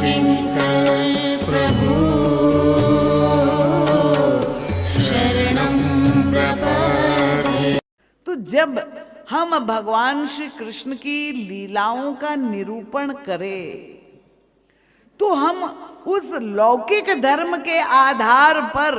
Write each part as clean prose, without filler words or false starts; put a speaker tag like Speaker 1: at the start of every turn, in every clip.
Speaker 1: किंकर प्रभु शरणं प्रपद्ये।
Speaker 2: तो जब हम भगवान श्री कृष्ण की लीलाओं का निरूपण करें तो हम उस लौकिक धर्म के आधार पर,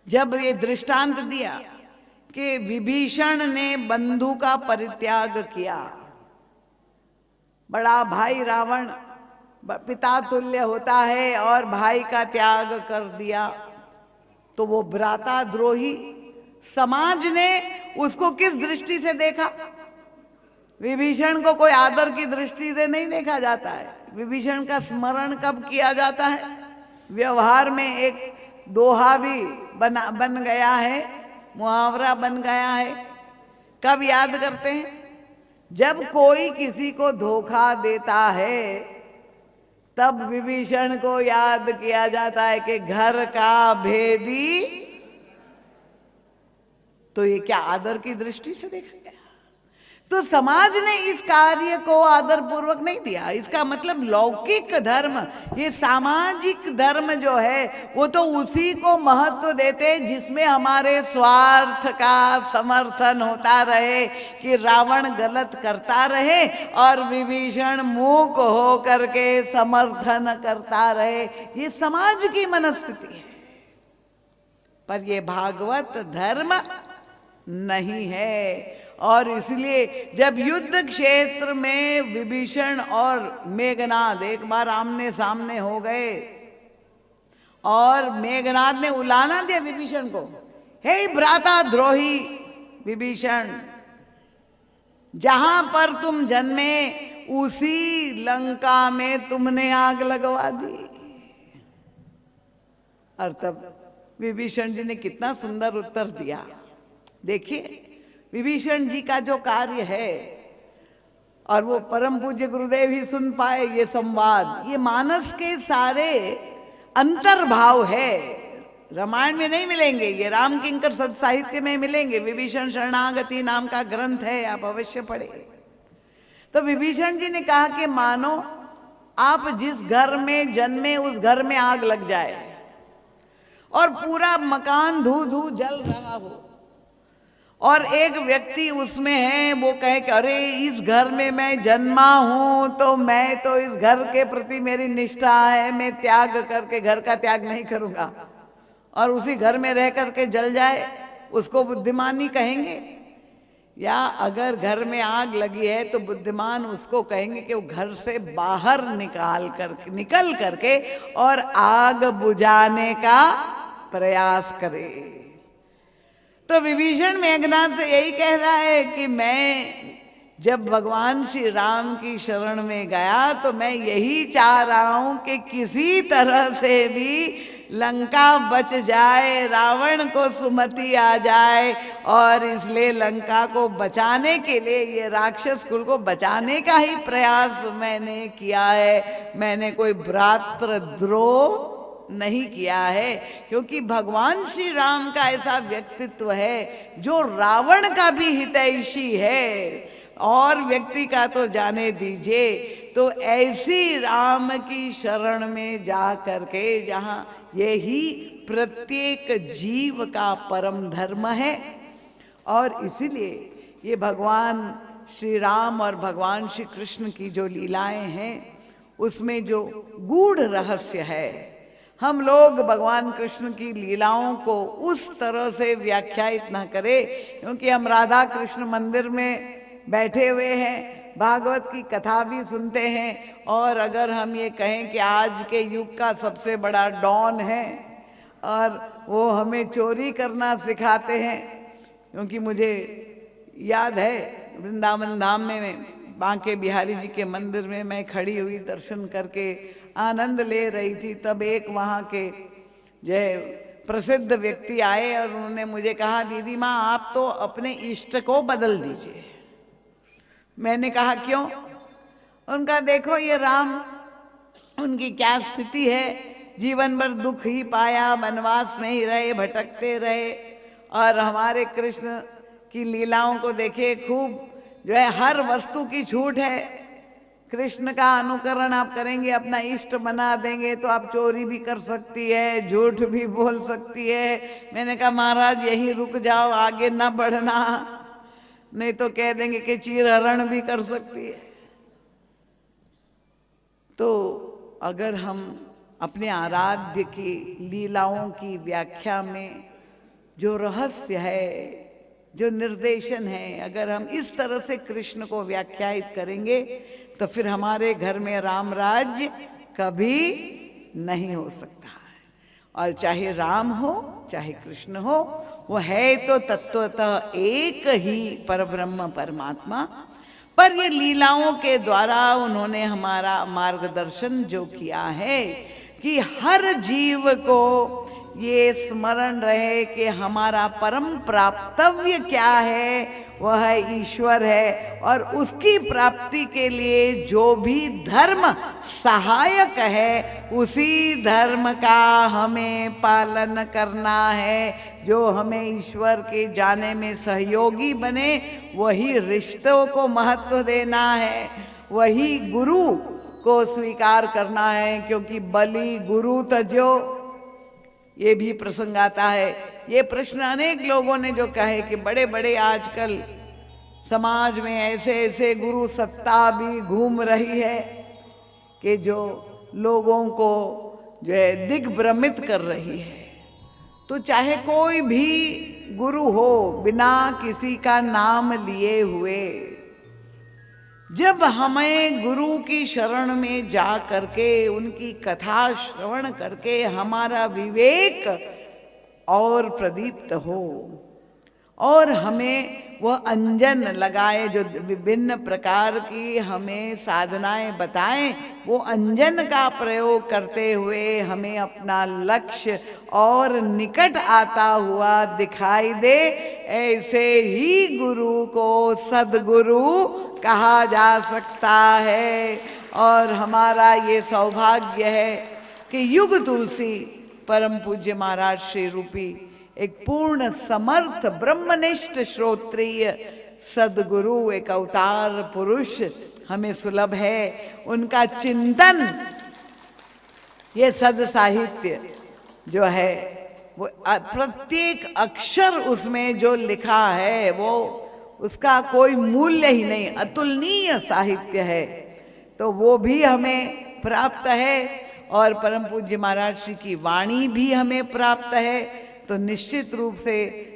Speaker 2: जब ये दृष्टांत दिया कि विभीषण ने बंधु का परित्याग किया, बड़ा भाई रावण पिता तुल्य होता है और भाई का त्याग कर दिया, तो वो भ्राता द्रोही, समाज ने उसको किस दृष्टि से देखा? विभीषण को कोई आदर की दृष्टि से नहीं देखा जाता है। विभीषण का स्मरण कब किया जाता है? व्यवहार में एक दोहा भी बन गया है, मुहावरा बन गया है। कब याद करते हैं? जब कोई किसी को धोखा देता है तब विभीषण को याद किया जाता है कि घर का भेदी। तो ये क्या आदर की दृष्टि से देखा गया? तो समाज ने इस कार्य को आदर पूर्वक नहीं दिया। इसका मतलब लौकिक धर्म, ये सामाजिक धर्म जो है वो तो उसी को महत्व देते जिसमें हमारे स्वार्थ का समर्थन होता रहे, कि रावण गलत करता रहे और विभीषण मूक हो करके समर्थन करता रहे। ये समाज की मनस्थिति है, पर ये भागवत धर्म नहीं है। और इसलिए जब युद्ध क्षेत्र में विभीषण और मेघनाद एक बार आमने सामने हो गए और मेघनाद ने उलाना दिया विभीषण को, हे भ्राता द्रोही विभीषण, जहां पर तुम जन्मे उसी लंका में तुमने आग लगवा दी। और तब विभीषण जी ने कितना सुंदर उत्तर दिया। देखिए विभीषण जी का जो कार्य है, और वो परम पूज्य गुरुदेव ही सुन पाए ये संवाद, ये मानस के सारे अंतर्भाव है। रामायण में नहीं मिलेंगे, ये राम किंकर सद साहित्य में मिलेंगे। विभीषण शरणागति नाम का ग्रंथ है, आप अवश्य पढ़े। तो विभीषण जी ने कहा कि मानो आप जिस घर में जन्मे उस घर में आग लग जाए और पूरा मकान धू धू जल रहा हो, और एक व्यक्ति उसमें है, वो कहे कि अरे इस घर में मैं जन्मा हूं तो मैं तो इस घर के प्रति मेरी निष्ठा है, मैं त्याग करके घर का त्याग नहीं करूंगा, और उसी घर में रह करके जल जाए, उसको बुद्धिमानी कहेंगे? या अगर घर में आग लगी है तो बुद्धिमान उसको कहेंगे कि वो घर से बाहर निकल करके और आग बुझाने का प्रयास करे। तो विभीषण मेघनाद से यही कह रहा है कि मैं जब भगवान श्री राम की शरण में गया तो मैं यही चाह रहा हूं कि किसी तरह से भी लंका बच जाए, रावण को सुमति आ जाए, और इसलिए लंका को बचाने के लिए, ये राक्षस कुल को बचाने का ही प्रयास मैंने किया है। मैंने कोई भ्रातृद्रोह नहीं किया है, क्योंकि भगवान श्री राम का ऐसा व्यक्तित्व है जो रावण का भी हितैषी है, और व्यक्ति का तो जाने दीजिए। तो ऐसी राम की शरण में जा करके, जहाँ यही प्रत्येक जीव का परम धर्म है, और इसीलिए ये भगवान श्री राम और भगवान श्री कृष्ण की जो लीलाएं हैं उसमें जो गूढ़ रहस्य है, हम लोग भगवान कृष्ण की लीलाओं को उस तरह से व्याख्यायित न करें, क्योंकि हम राधा कृष्ण मंदिर में बैठे हुए हैं, भागवत की कथा भी सुनते हैं, और अगर हम ये कहें कि आज के युग का सबसे बड़ा डॉन है और वो हमें चोरी करना सिखाते हैं, क्योंकि मुझे याद है वृंदावन धाम में बांके बिहारी जी के मंदिर में मैं खड़ी हुई दर्शन करके आनंद ले रही थी, तब एक वहाँ के जो प्रसिद्ध व्यक्ति आए और उन्होंने मुझे कहा, दीदी माँ आप तो अपने इष्ट को बदल दीजिए। मैंने कहा क्यों? उनका देखो ये राम, उनकी क्या स्थिति है, जीवन भर दुख ही पाया, वनवास में ही रहे, भटकते रहे, और हमारे कृष्ण की लीलाओं को देखिए, खूब जो है हर वस्तु की छूट है। कृष्ण का अनुकरण आप करेंगे, अपना इष्ट बना देंगे, तो आप चोरी भी कर सकती है, झूठ भी बोल सकती है। मैंने कहा महाराज यहीं रुक जाओ, आगे ना बढ़ना, नहीं तो कह देंगे कि चीरहरण भी कर सकती है। तो अगर हम अपने आराध्य की लीलाओं की व्याख्या में जो रहस्य है, जो निर्देशन है, अगर हम इस तरह से कृष्ण को व्याख्यायित करेंगे तो फिर हमारे घर में राम राज्य कभी नहीं हो सकता है। और चाहे राम हो चाहे कृष्ण हो, वो है तो तत्वतः एक ही परब्रह्म परमात्मा। पर ये लीलाओं के द्वारा उन्होंने हमारा मार्गदर्शन जो किया है कि हर जीव को ये स्मरण रहे कि हमारा परम प्राप्तव्य क्या है, वह है ईश्वर है, और उसकी प्राप्ति के लिए जो भी धर्म सहायक है उसी धर्म का हमें पालन करना है। जो हमें ईश्वर के जाने में सहयोगी बने, वही रिश्तों को महत्व देना है, वही गुरु को स्वीकार करना है, क्योंकि बलि गुरु तजो, ये भी प्रसंग आता है। ये प्रश्न अनेक लोगों ने जो कहे कि बड़े बड़े आजकल समाज में ऐसे ऐसे गुरु सत्ता भी घूम रही है कि जो लोगों को जो है दिग्भ्रमित कर रही है। तो चाहे कोई भी गुरु हो, बिना किसी का नाम लिए हुए, जब हमें गुरु की शरण में जा करके उनकी कथा श्रवण करके हमारा विवेक और प्रदीप्त हो और हमें वह अंजन लगाए, जो विभिन्न प्रकार की हमें साधनाएं बताएं, वो अंजन का प्रयोग करते हुए हमें अपना लक्ष्य और निकट आता हुआ दिखाई दे, ऐसे ही गुरु को सद्गुरु कहा जा सकता है। और हमारा ये सौभाग्य है कि युग तुलसी परम पूज्य महाराज श्री रूपी एक पूर्ण समर्थ ब्रह्मनिष्ठ श्रोत्रिय सद्गुरु, एक अवतार पुरुष हमें सुलभ है। उनका चिंतन, ये सद साहित्य जो है, वो प्रत्येक अक्षर उसमें जो लिखा है वो उसका कोई मूल्य ही नहीं, अतुलनीय साहित्य है। तो वो भी हमें प्राप्त है और परम पूज्य महाराज श्री की वाणी भी हमें प्राप्त है। तो निश्चित रूप से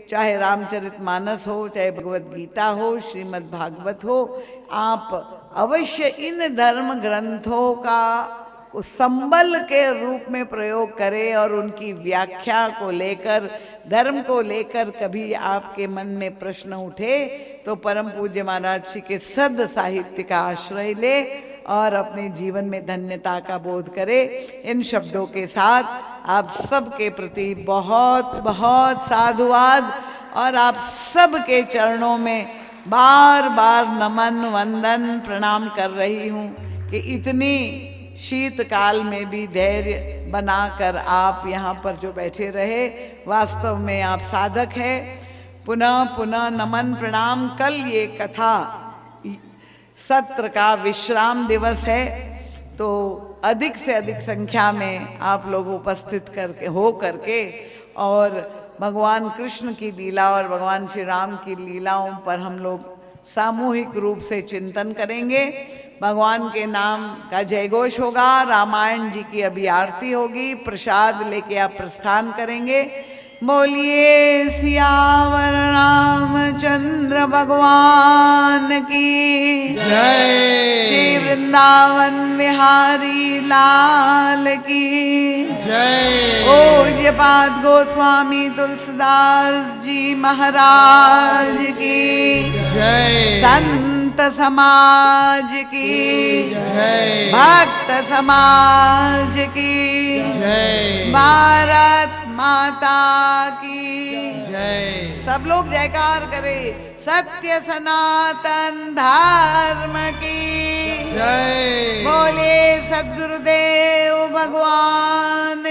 Speaker 2: चाहे रामचरितमानस हो, चाहे भगवत गीता हो, श्रीमद् भागवत हो, आप अवश्य इन धर्म ग्रंथों का संबल के रूप में प्रयोग करें और उनकी व्याख्या को लेकर, धर्म को लेकर कभी आपके मन में प्रश्न उठे तो परम पूज्य महाराज जी के सद साहित्य का आश्रय ले और अपने जीवन में धन्यता का बोध करे। इन शब्दों के साथ आप सबके प्रति बहुत बहुत साधुवाद और आप सबके चरणों में बार बार नमन वंदन प्रणाम कर रही हूँ कि इतनी शीतकाल में भी धैर्य बनाकर आप यहाँ पर जो बैठे रहे, वास्तव में आप साधक हैं। पुनः पुनः नमन प्रणाम। कल ये कथा सत्र का विश्राम दिवस है, तो अधिक से अधिक संख्या में आप लोग उपस्थित करके और भगवान कृष्ण की लीला और भगवान श्री राम की लीलाओं पर हम लोग सामूहिक रूप से चिंतन करेंगे। भगवान के नाम का जयघोष होगा, रामायण जी की अभी आरती होगी, प्रसाद लेके आप प्रस्थान करेंगे। बोलिए सियावर रामचंद्र भगवान की
Speaker 3: जय।
Speaker 2: श्री वृंदावन बिहारी लाल की
Speaker 3: जय।
Speaker 2: पूज्यपाद गोस्वामी तुलसीदास जी महाराज की
Speaker 3: जय।
Speaker 2: संत समाज की
Speaker 3: जय।
Speaker 2: भक्त समाज की
Speaker 3: जय।
Speaker 2: भारत माता की
Speaker 3: जय।
Speaker 2: सब लोग जयकार करें। सत्य सनातन धर्म की
Speaker 3: जय।
Speaker 2: बोले सद्गुरुदेव भगवान